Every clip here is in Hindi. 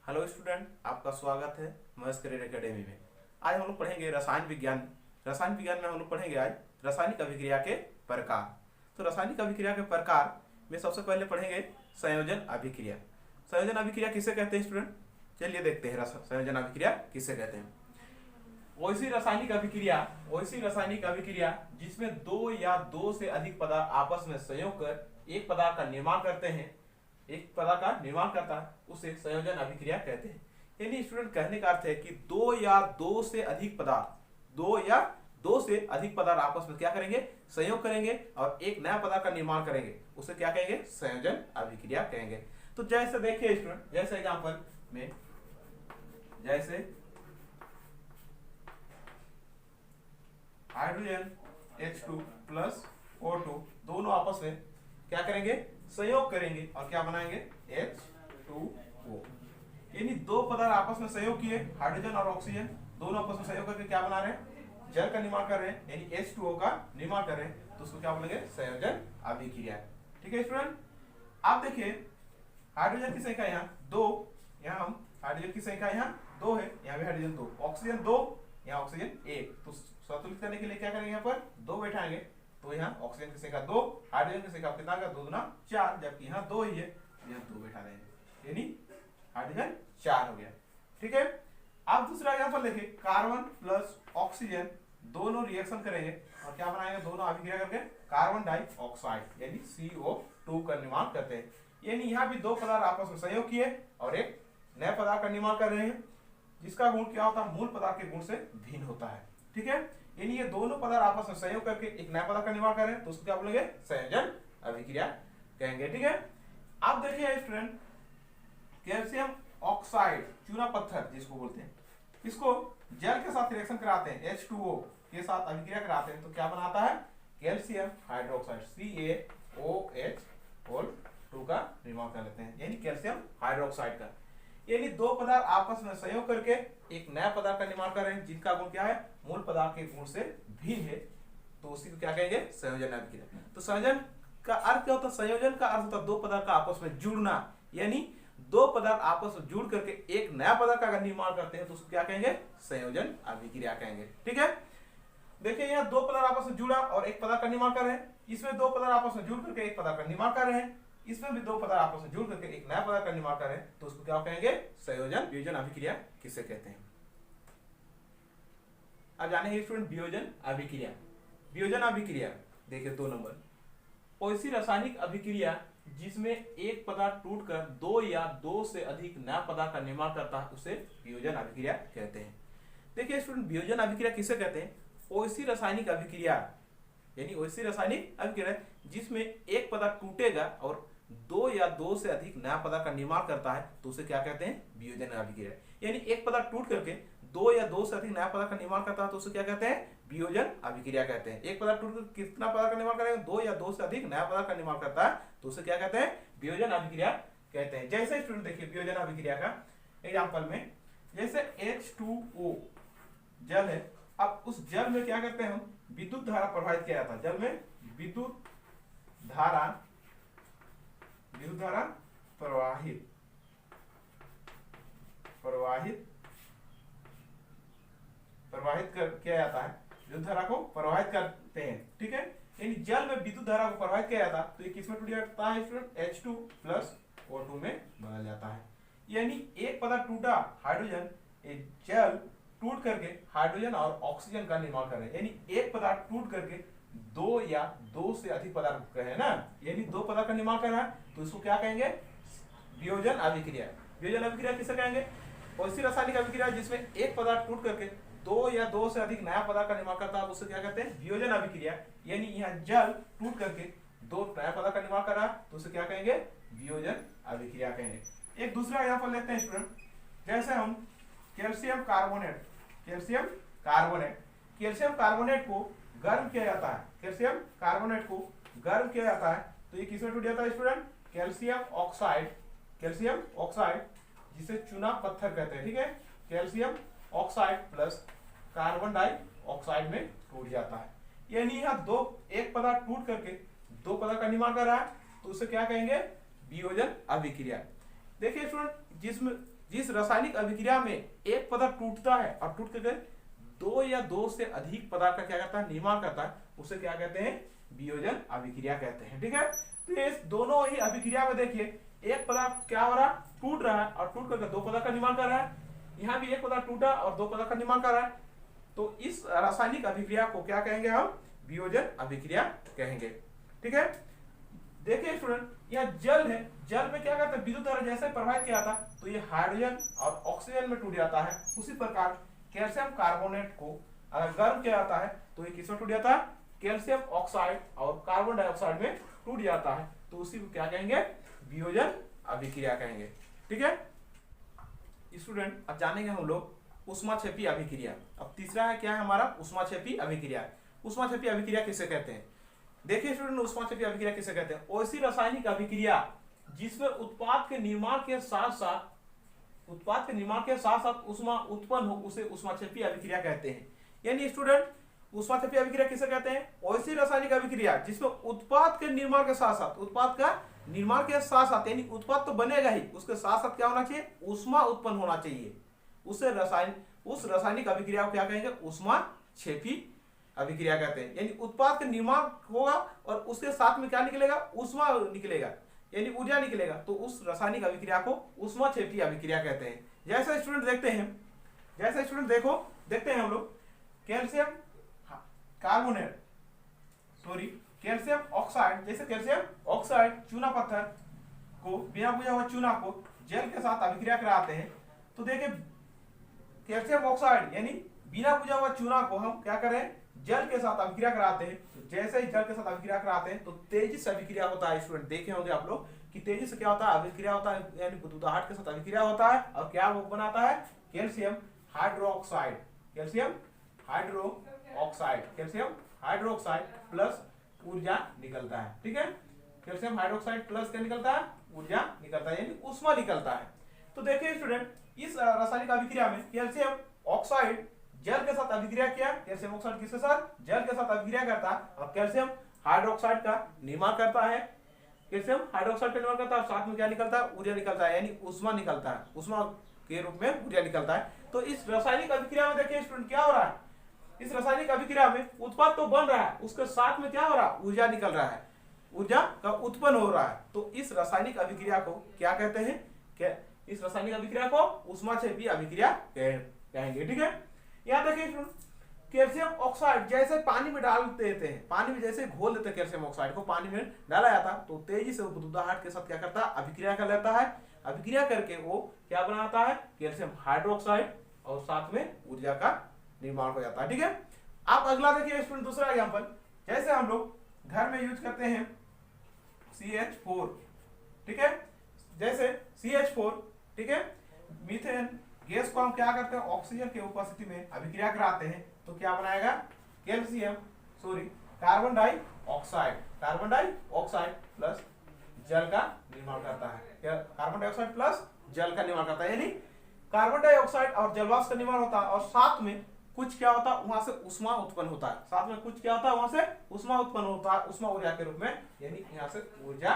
हेलो स्टूडेंट, आपका स्वागत है महेश करियर एकेडमी में। आज हम लोग पढ़ेंगे रसायन विज्ञान। रसायन विज्ञान में हम लोग पढ़ेंगे आज रासायनिक अभिक्रिया के प्रकार। तो रासायनिक अभिक्रिया के प्रकार में सबसे पहले पढ़ेंगे संयोजन अभिक्रिया। संयोजन अभिक्रिया किसे कहते हैं स्टूडेंट? चलिए देखते हैं संयोजन अभिक्रिया किसे कहते हैं। वैसी रासायनिक अभिक्रिया जिसमें दो या दो से अधिक पदार्थ आपस में संयोग कर एक पदार्थ का निर्माण करते हैं, एक पदार्थ का निर्माण करता है, उसे संयोजन अभिक्रिया कहते हैं। यानी स्टूडेंट कहने का अर्थ है कि दो या दो से अधिक पदार्थ आपस में क्या करेंगे? संयोग करेंगे और एक नया पदार्थ का निर्माण करेंगे, उसे क्या कहेंगे? संयोजन अभिक्रिया कहेंगे। तो जैसे देखिए स्टूडेंट, जैसे एग्जांपल में जैसे हाइड्रोजन H2 प्लस O2 दोनों आपस में क्या करेंगे? संयोग करेंगे और क्या बनाएंगे? H2O। यानी दो पदार्थ आपस में संयोग किए, हाइड्रोजन और ऑक्सीजन दोनों आपस में संयोग करके क्या बना रहे हैं? जल का निर्माण कर रहे हैं, यानी H2O का निर्माण कर रहे हैं, तो उसको क्या बोलेंगे? संयोजन अभिक्रिया। ठीक है स्टूडेंट, आप देखिए हाइड्रोजन की संख्या यहाँ 2, यहाँ हम हाइड्रोजन की संख्या यहाँ 2 है, यहाँ भी हाइड्रोजन 2, ऑक्सीजन 2, यहाँ ऑक्सीजन 1। तो संतुलित करने के लिए क्या करेंगे? यहाँ पर 2 बैठाएंगे, तो यहाँ ऑक्सीजन की संख्या 2, हाइड्रोजन की संख्या कितना का? 2 दूना 4, जबकि यहाँ 2 ही है, यहाँ 2 बैठा देंगे, यानी हाइड्रोजन 4 हो गया। ठीक है, अब दूसरा एग्जांपल देखिए, कार्बन प्लस ऑक्सीजन दोनों रिएक्शन करेंगे और क्या बनाएंगे? दोनों अभिक्रिया करके कार्बन डाइऑक्साइड यानी CO2 का निर्माण करते हैं। यानी यहाँ भी दो पदार्थ आपस में संयोग किए और एक नए पदार्थ का निर्माण कर रहे हैं, जिसका गुण क्या होता है? मूल पदार्थ के गुण से भिन्न होता है। ठीक है, यानी ये दोनों पदार्थ आपस में संयोग करके एक नया पदार्थ का निर्माण कर रहे हैं, तो उसको क्या बोलेंगे? संयोजन अभिक्रिया कहेंगे। ठीक है, आप देखिए स्टूडेंट, कैल्शियम ऑक्साइड चूना पत्थर जिसको बोलते हैं, इसको जल के साथ रिएक्शन कराते हैं, H2O के साथ अभिक्रिया कराते हैं, तो क्या बनाता है? कैल्शियम हाइड्रोक्साइड CaOH2 का निर्माण कर लेते हैं, यानी कैल्शियम हाइड्रोक्साइड का। यानी दो पदार्थ आपस में संयोग करके एक नया पदार्थ का निर्माण कर रहे हैं, जिनका गुण क्या है? मूल पदार्थ के गुण से भिन्न है, तो उसी को क्या कहेंगे? संयोजन अभिक्रिया। तो संयोजन का अर्थ क्या होता है? संयोजन का अर्थ होता है दो पदार्थ का आपस में जुड़ना, यानी दो पदार्थ आपस में जुड़ करके एक नया पदार्थ का निर्माण करते हैं, तो उसको क्या कहेंगे? संयोजन अभिक्रिया कहेंगे। ठीक है, देखिए यहाँ दो पदार्थ आपस में जुड़ा और एक पदार्थ का निर्माण कर रहे हैं, इसमें दो पदार्थ आपस में जुड़ करके एक पदार्थ का निर्माण कर रहे हैं, इसमें भी दो पदार्थ आपस में जुड़ करके एक नया पदार्थ का निर्माण कर रहे हैं, तो उसको क्या कहेंगे? संयोजन वियोजन अभिक्रिया किसे कहते हैं? अब जानेंगे स्टूडेंट वियोजन अभिक्रिया। वियोजन अभिक्रिया देखिए 2 नंबर, ऐसी रासायनिक अभिक्रिया जिसमें एक पदार्थ टूटकर दो या दो से अधिक नया पदार्थ का निर्माण करता है, उसे वियोजन अभिक्रिया कहते हैं। देखिए स्टूडेंट, वियोजन अभिक्रिया किसे कहते हैं? ऐसी रासायनिक अभिक्रिया, यानी ऐसी रासायनिक अभिक्रिया जिसमें एक पदार्थ टूटेगा और दो या दो से अधिक नया पदार्थ का निर्माण करता है, तो उसे क्या कहते हैं? वियोजन अभिक्रिया। यानी एक पदार्थ टूट करके दो या दो से अधिक नया पदार्थ का निर्माण करता है, तो उसे क्या कहते हैं? वियोजन अभिक्रिया कहते हैं। एक पदार्थ टूट कर कितना पदार्थ का निर्माण करेगा? दो या दो से अधिक नया पदार्थ का निर्माण करता है, तो उसे क्या कहते हैं? वियोजन अभिक्रिया कहते हैं। जैसे स्टूडेंट देखिए वियोजन अभिक्रिया का एग्जांपल में, जैसे H2O जल है, अब उस जल में क्या करते हैं हम? विद्युत धारा प्रवाहित किया जाता है, जल में विद्युत धारा प्रवाहित किया जाता है, विद्युत धारा को प्रवाहित करते हैं। ठीक है, यानी जल में विद्युत धारा को प्रवाहित किया जाता है, तो ये किसमें टूट जाता है स्टूडेंट? H2 प्लस O2 में बदल जाता है। यानी एक पदार्थ टूटा हाइड्रोजन, जल टूट करके हाइड्रोजन और ऑक्सीजन का निर्माण कर रहे हैं, यानी एक पदार्थ टूट करके दो या दो से अधिक पदार्थ कहे ना, यानी दो पदार्थ का निर्माण कर रहा है, तो इसको क्या कहेंगे? वियोजन अभिक्रिया। वियोजन अभिक्रिया किसे कहेंगे? ऐसी रासायनिक अभिक्रिया जिसमें एक पदार्थ टूट करके दो या दो से अधिक नया पदार्थ का निर्माण करता है, उसे क्या कहते हैं? वियोजन अभिक्रिया। यानी यहाँ जल टूट करके दो नया पदार्थ का निर्माण कर रहा है, तो उसे क्या कहेंगे? वियोजन अभिक्रिया कहेंगे। एक दूसरा एग्जांपल लेते हैं स्टूडेंट, जैसे हम कैल्शियम कार्बोनेट को गर्म किया जाता है, कैल्शियम कार्बोनेट को गर्म किया जाता है, तो ये किसमें टूट जाता है स्टूडेंट? कैल्शियम ऑक्साइड जिसे चूना पत्थर कहते हैं। ठीक है, calcium oxide plus carbon dioxide में टूट जाता है। यानी यहाँ एक पदार्थ टूट करके दो पदार्थ का निर्माण कर रहा है, तो उसे क्या कहेंगे? वियोजन अभिक्रिया। देखिए स्टूडेंट, जिसमें जिस रासायनिक अभिक्रिया में एक पदार्थ टूटता है और टूट करके दो या दो से अधिक पदार्थ का क्या करता है, निर्माण करता है, उसे क्या कहते हैं, वियोजन अभिक्रिया कहते हैं। ठीक है, तो ये दोनों ही अभिक्रिया में देखिए एक पदार्थ क्या हो रहा है, टूट रहा है और टूट करके दो पदार्थ का निर्माण कर रहा है। यहाँ भी एक पदार्थ टूटा और दो पदार्थ का निर्माण कर रहा है। तो इस रासायनिक अभिक्रिया को क्या कहेंगे हम, वियोजन अभिक्रिया कहेंगे। ठीक है, देखिए स्टूडेंट, यह जल है, जल में क्या करता है, विद्युत धारा जैसे प्रवाहित किया था तो ये हाइड्रोजन और ऑक्सीजन में टूट जाता है। उसी प्रकार कैल्शियम कार्बोनेट को अगर गर्म किया जाता है तो ये किसमें टूट जाता है, कैल्शियम ऑक्साइड और कार्बन डाइऑक्साइड में टूट जाता है। तो उसी को क्या कहेंगे, वियोजन अभिक्रिया कहेंगे। ठीक है स्टूडेंट, अब जानेंगे हम लोग ऊष्माक्षेपी अभिक्रिया। अब तीसरा है क्या है हमारा, ऊष्माक्षेपी अभिक्रिया। ऊष्माक्षेपी अभिक्रिया किसे कहते हैं, देखिए स्टूडेंट, ऊष्माक्षेपी अभिक्रिया किसे कहते हैं, ऐसी रासायनिक अभिक्रिया जिसमें उत्पाद के निर्माण के साथ साथ ऊष्मा उत्पन्न हो, उसे ऊष्माक्षेपी अभिक्रिया कहते हैं। यानी स्टूडेंट, ऊष्माक्षेपी अभिक्रिया किसे कहते हैं, ऐसी रासायनिक अभिक्रिया जिसमें उत्पाद के निर्माण के साथ साथ यानी उत्पाद तो बनेगा ही, उसके साथ साथ क्या होना चाहिए, ऊष्मा उत्पन्न होना चाहिए। उस रासायनिक अभिक्रिया को क्या कहेंगे, ऊष्माक्षेपी अभिक्रिया कहते हैं। यानी उत्पाद का निर्माण होगा और उसके साथ में क्या निकलेगा, ऊष्मा निकलेगा, यानी ऊर्जा निकलेगा। तो उस रासायनिक अभिक्रिया को ऊष्माक्षेपी अभिक्रिया कहते हैं। जैसे स्टूडेंट देखते हैं हम लोग कैल्शियम कार्बोनेट कैल्शियम ऑक्साइड, जैसे कैल्शियम ऑक्साइड चूना पत्थर को, बिना बुझा हुआ चूना को जल के साथ अभिक्रिया कराते हैं। तो देखिए कैल्शियम ऑक्साइड यानी बिना बुझा हुआ चूना को हम क्या करें, जल के साथ अभिक्रिया कराते हैं। तो जैसे ही जल के साथ अभिक्रिया कराते हैं तो तेजी से अभिक्रिया होता है। स्टूडेंट देखे होंगे आप लोग कि तेजी से क्या होता है, अभिक्रिया होता है, यानी बुद्बुदाहट के साथ अभिक्रिया होता है और क्या वो बनाता है, कैल्शियम हाइड्रोक्साइड प्लस ऊर्जा निकलता है। ठीक है, कैल्शियम हाइड्रोक्साइड प्लस क्या निकलता है, ऊर्जा निकलता है, यानी ऊष्मा निकलता है। तो देखिए स्टूडेंट, इस रासायनिक अभिक्रिया में कैल्शियम ऑक्साइड जल के साथ अभिक्रिया किया, कैल्शियम ऑक्साइड किसके साथ, जल के साथ अभिक्रिया करता है और कैल्शियम हाइड्रोक्साइड का निर्माण करता है। कैल्शियम हाइड्रोक्साइड का निर्माण करता है और साथ में क्या निकलता है, ऊर्जा निकलता है, यानी ऊष्मा निकलता है, ऊष्मा के रूप में ऊर्जा निकलता है। तो इस रासायनिक अभिक्रिया में देखिए स्टूडेंट क्या हो रहा है, इस रासायनिक अभिक्रिया में उत्पाद तो बन रहा है, उसके साथ में क्या हो रहा है, ऊर्जा निकल रहा है, ऊर्जा का उत्पन्न हो रहा है। तो इस रासायनिक अभिक्रिया को क्या कहते हैं, क्या इस रासायनिक अभिक्रिया को ऊष्माक्षेपी अभिक्रिया कहेंगे। ठीक है, यहाँ देखिए कैल्शियम ऑक्साइड जैसे पानी में डाल देते हैं, पानी में जैसे घोल देते हैं, कैल्शियम ऑक्साइड को पानी में डाला जाता है तो तेजी से बुद्बुदाहट के साथ क्या करता है, अभिक्रिया कर लेता है। अभिक्रिया करके वो क्या बनाता है, कैल्शियम हाइड्रोक्साइड और साथ में ऊर्जा का निर्माण हो जाता है। ठीक है, आप अगला देखिए स्टूडेंट, दूसरा एग्जांपल, जैसे हम लोग घर में यूज करते हैं CH4। ठीक है, जैसे CH4, ठीक है, मीथेन गैस को हम क्या करते हैं, ऑक्सीजन की उपस्थिति में अभिक्रिया कराते हैं तो क्या बनाएगा, कार्बन डाइऑक्साइड प्लस जल का निर्माण करता है। कार्बन डाइऑक्साइड प्लस जल का निर्माण करता है, यानी कार्बन डाइऑक्साइड और जलवाष्प का निर्माण होता है और साथ में कुछ क्या होता है, वहां से ऊष्मा उत्पन्न होता है, साथ में कुछ क्या होता है, वहां से ऊष्मा उत्पन्न होता है, ऊष्मा ऊर्जा के रूप में, यानी यहाँ से ऊर्जा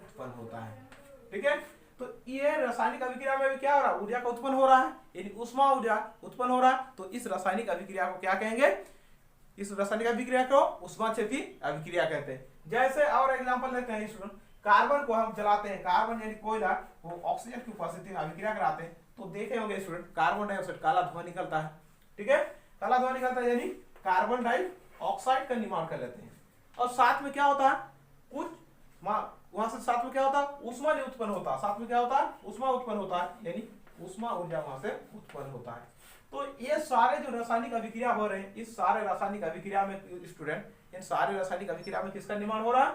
उत्पन्न होता है। ठीक है, तो ये रासायनिक अभिक्रिया में भी क्या हो रहा है, ऊर्जा का उत्पन्न हो रहा है, यानी ऊष्मा ऊर्जा उत्पन्न हो रहा है। तो इस रासायनिक अभिक्रिया को क्या कहेंगे, इस रासायनिक अभिक्रिया को ऊष्माक्षेपी अभिक्रिया कहते हैं। जैसे और एग्जांपल लेते हैं स्टूडेंट, कार्बन को हम जलाते हैं, कार्बन यानी कोयला वो ऑक्सीजन की उपस्थिति में अभिक्रिया कराते हैं तो देखे होंगे स्टूडेंट, कार्बन डाइऑक्साइड काला धुआं निकलता है। ठीक है, काला धुआं निकलता है, यानी कार्बन डाइऑक्साइड का निर्माण कर लेते हैं और साथ में क्या होता है, कुछ वहां से साथ में क्या होता है, ऊष्मा नहीं उत्पन्न होता, साथ में क्या होता है, ऊष्मा उत्पन्न होता है, यानी ऊष्मा ऊर्जा वहां से उत्पन्न होता है। तो ये सारे जो रासायनिक अभिक्रिया हो रहे हैं, इस सारे रासायनिक अभिक्रिया में स्टूडेंट, इन सारे रासायनिक अभिक्रिया में किसका निर्माण हो रहा है,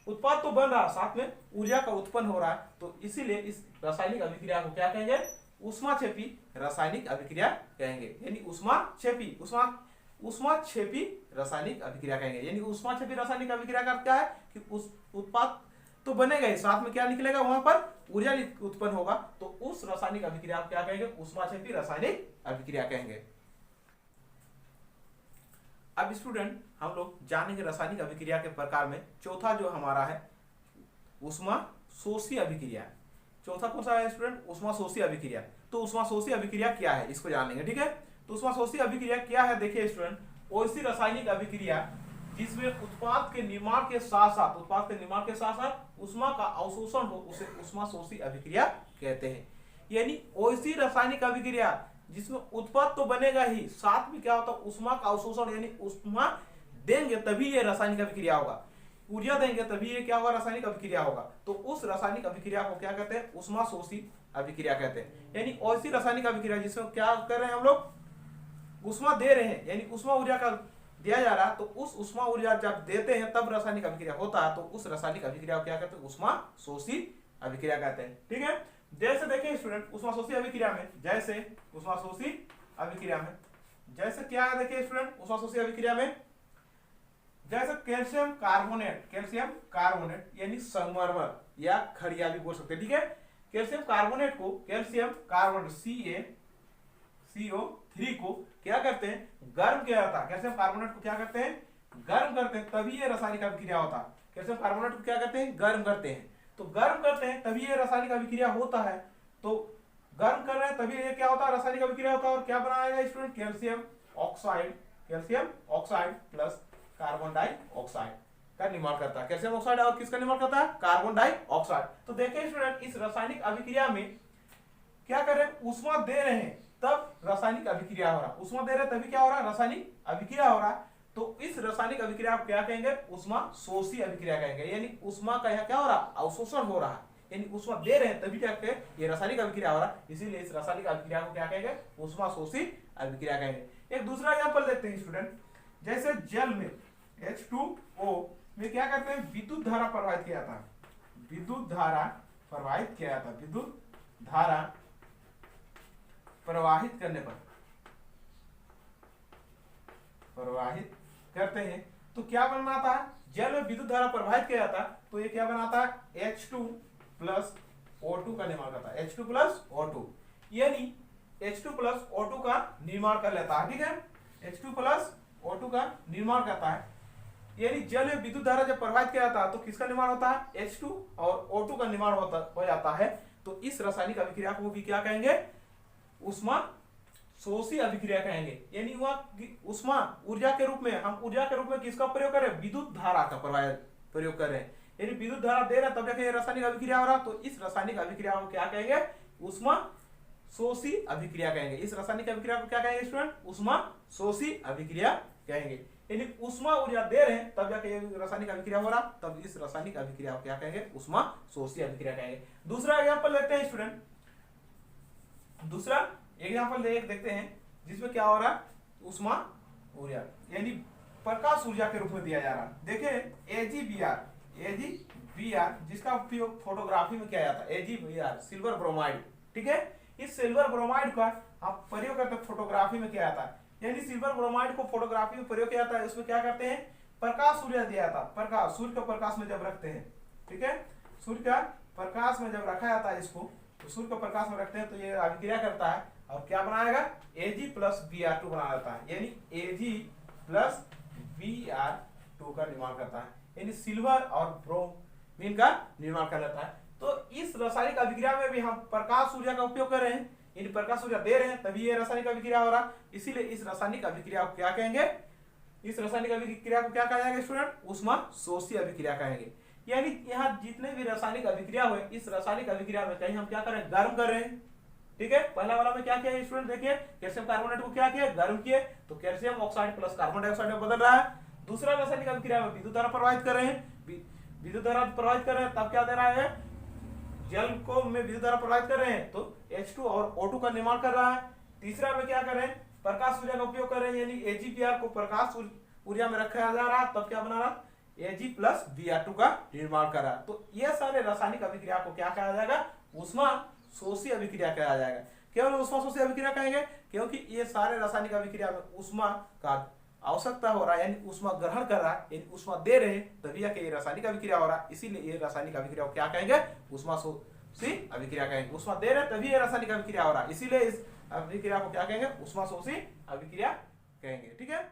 उत्पाद तो बन रहा है, साथ में ऊर्जा का उत्पन्न हो रहा है। तो इसीलिए इस रासायनिक अभिक्रिया को क्या कहेंगे, ऊष्माक्षेपी रासायनिक अभिक्रिया कहेंगे, यानी ऊष्माक्षेपी रासायनिक अभिक्रिया कहेंगे। यानी ऊष्माक्षेपी रासायनिक अभिक्रिया का क्या है कि उस उत्पाद तो बनेगा ही, साथ में क्या निकलेगा, वहां पर ऊर्जा उत्पन्न होगा। तो उस रासायनिक अभिक्रिया को क्या कहेंगे, ऊष्माक्षेपी रासायनिक अभिक्रिया कहेंगे। अब स्टूडेंट हम लोग जानेंगे रासायनिक अभिक्रिया के प्रकार में चौथा जो हमारा है ऊष्मा शोषी अभिक्रिया। चौथा कौन सा है स्टूडेंट, ऊष्माशोषी अभिक्रिया। तो ऊष्माशोषी अभिक्रिया क्या है इसको जानेंगे, ठीक है। तो ऊष्माशोषी अभिक्रिया क्या है, देखिए स्टूडेंट, ऐसी रासायनिक अभिक्रिया जिसमें उत्पाद के निर्माण के साथ साथ ऊष्मा का अवशोषण हो, उसे ऊष्माशोषी अभिक्रिया कहते हैं। यानी ऐसी रासायनिक अभिक्रिया जिसमें उत्पाद तो बनेगा ही, साथ में क्या होता है, ऊष्मा का अवशोषण, यानी ऊष्मा देंगे तभी ये रासायनिक अभिक्रिया होगा, ऊर्जा देंगे तभी ये क्या होगा, रासायनिक अभिक्रिया होगा। तो उस रासायनिक अभिक्रिया को क्या कहते हैं, ऊष्माशोषी अभिक्रिया कहते हैं। यानी ऐसी रासायनिक अभिक्रिया जिसमें क्या कर रहे हैं हम लोग, ऊष्मा दे रहे हैं, यानी ऊष्मा ऊर्जा का दिया जा रहा है, तो उस ऊष्मा ऊर्जा जब देते हैं तब रासायनिक अभिक्रिया होता है, तो उस रासायनिक अभिक्रिया को क्या कहते हैं, ऊष्माशोषी अभिक्रिया कहते हैं, ठीक है। जैसे देखिए स्टूडेंट, ऊष्माशोषी अभिक्रिया में जैसे क्या है, देखिए स्टूडेंट, ऊष्माशोषी अभिक्रिया में जैसे कैल्शियम कार्बोनेट यानी संगमरमर या खड़िया भी बोल सकते हैं, ठीक है। कैल्शियम कार्बोनेट को CO3 को क्या करते हैं, गर्म किया जाता है। कैल्शियम कार्बोनेट को क्या करते हैं, गर्म करते हैं, तभी ये रासायनिक अभिक्रिया होता है। कैल्शियम कार्बोनेट को क्या करते हैं, गर्म करते हैं, तो गर्म करते हैं तभी ये रासायनिक अभिक्रिया होता है। तो गर्म कर रहे हैं तभी ये क्या होता है, रासायनिक अभिक्रिया होता है। और क्या बनाएगा student, calcium oxide plus carbon dioxide का निर्माण करता है। कैल्शियम ऑक्साइड और किसका निर्माण करता है, कार्बन डाइऑक्साइड। तो देखिए स्टूडेंट, इस रासायनिक अभिक्रिया में क्या कर रहे हैं, ऊष्मा दे रहे हैं तब रासायनिक अभिक्रिया हो रहा है, ऊष्मा दे रहे हैं तभी क्या हो रहा है, रासायनिक अभिक्रिया हो रहा है। तो इस रासायनिक अभिक्रिया को क्या कहेंगे, ऊष्माशोषी अभिक्रिया कहेंगे। यानी ऊष्मा का यहाँ क्या हो रहा है, अवशोषण हो रहा है, यानी ऊष्मा दे रहे हैं तभी क्या कहेंगे, ये रासायनिक अभिक्रिया हो रहा है, इसीलिए इस रासायनिक अभिक्रिया को क्या कहेंगे, ऊष्माशोषी अभिक्रिया कहेंगे। एक दूसरा एग्जांपल देखते हैं स्टूडेंट, जैसे जल में H2O में क्या करते हैं, विद्युत धारा प्रवाहित किया जाता है, विद्युत धारा प्रवाहित करने पर प्रवाहित करते हैं तो क्या बनाता है, जल में विद्युत धारा प्रवाहित किया जाता है तो ये क्या बनाता है, H2 प्लस O2 का निर्माण करता है, H2 प्लस O2, यानी H2 प्लस O2 का निर्माण कर लेता है, ठीक है। H2 प्लस O2 का निर्माण करता है, यानी जल में विद्युत धारा जब प्रवाहित किया जाता है तो किसका निर्माण होता है, H2 और O2 का निर्माण हो जाता है। तो इस रासायनिक अभिक्रिया को भी क्या कहेंगे, ऊष्माशोषी अभिक्रिया कहेंगे। यानी वह ऊष्मा ऊर्जा के रूप में, हम ऊर्जा के रूप में किसका प्रयोग कर रहे हैं, विद्युत धारा का प्रयोग कर रहे हैं, यानी विद्युत धारा दे रहे हैं तब जाके रासायनिक अभिक्रिया हो रहा। तो इस रासायनिक अभिक्रिया को क्या कहेंगे, ऊष्माशोषी अभिक्रिया कहेंगे। इस रासायनिक अभिक्रिया को क्या कहेंगे स्टूडेंट, ऊष्माशोषी अभिक्रिया कहेंगे। यानी ऊष्मा ऊर्जा दे रहे हैं तब जाके ये रासायनिक अभिक्रिया हो रहा, तब इस रासायनिक अभिक्रिया को क्या कहेंगे, ऊष्माशोषी अभिक्रिया कहेंगे। दूसरा एग्जांपल लेते हैं स्टूडेंट, दूसरा एग्जांपल देखते हैं जिसमें क्या हो रहा है, ऊष्मा ऊर्जा यानी प्रकाश ऊर्जा के रूप में दिया जा रहा है। देखिए AgBr जिसका उपयोग फोटोग्राफी में किया जाता है, AgBr सिल्वर ब्रोमाइड, ठीक है। इस सिल्वर ब्रोमाइड का आप प्रयोग करते हैं फोटोग्राफी में किया जाता है, यानी सिल्वर ब्रोमाइड को फोटोग्राफी में प्रयोग किया जाता है। उसमें क्या करते हैं, प्रकाश ऊर्जा दिया जाता है, प्रकाश सूर्य के प्रकाश में जब रखते हैं, ठीक है, सूर्य का प्रकाश में जब रखा जाता है इसको, तो सूर्य के प्रकाश में रखते हैं तो ये अभिक्रिया करता है और क्या बनाएगा, Ag प्लस Br2 बना देता है, यानी Ag प्लस Br2 का निर्माण करता है, यानी सिल्वर और ब्रोमीन का निर्माण कर लेता है। तो इस रासायनिक अभिक्रिया में भी हम प्रकाश ऊर्जा का उपयोग कर रहे हैं, यानी प्रकाश ऊर्जा दे रहे हैं तभी ये रासायनिक अभिक्रिया हो रहा, इसीलिए इस रासायनिक अभिक्रिया को क्या कहेंगे, इस रासायनिक अभिक्रिया को क्या कहा जाएगा स्टूडेंट, ऊष्माशोषी अभिक्रिया कहेंगे। यानी यहाँ जितने भी रासायनिक अभिक्रिया हुए, इस रासायनिक अभिक्रिया में कहीं हम क्या कर रहे हैं, गर्म कर रहे हैं, ठीक है। पहला वाला में क्या किया स्टूडेंट, देखिए कैल्शियम कार्बोनेट को क्या किया, गर्म किए, तो calcium oxide plus carbon dioxide में बदल रहा है। दूसरा रासायनिक अभिक्रिया में विद्युत धारा प्रवाहित कर रहे हैं, विद्युत धारा प्रवाहित कर रहे हैं तब क्या दे रहा है, जल को में विद्युत धारा प्रवाहित कर रहे हैं तो H2 और O2 का निर्माण कर रहा है। तीसरा में क्या कर रहे हैं, प्रकाश ऊर्जा का उपयोग कर रहे हैं, यानी AgBr को प्रकाश ऊर्जा में रखा जा रहा, तब क्या बना रहा, Ag प्लस Br2 का निर्माण कर रहा। तो ये सारे रासायनिक अभिक्रिया को क्या कहा जाएगा, ऊष्माशोषी अभिक्रिया कहा जाएगा। केवल ऊष्माशोषी अभिक्रिया कहेंगे क्योंकि ये सारे रासायनिक अभिक्रिया में ऊष्मा का आवश्यकता हो रहा है, यानी ऊष्मा ग्रहण कर रहा है, यानी ऊष्मा दे रहे हैं तभी ये रासायनिक अभिक्रिया हो रहा है, इसीलिए ये रासायनिक अभिक्रिया को क्या कहेंगे, ऊष्माशोषी अभिक्रिया कहेंगे। ऊष्मा दे रहे हैं तभी ये रासायनिक अभिक्रिया हो रहा है, इसीलिए इस अभिक्रिया को क्या कहेंगे, ऊष्माशोषी अभिक्रिया कहेंगे, ठीक है।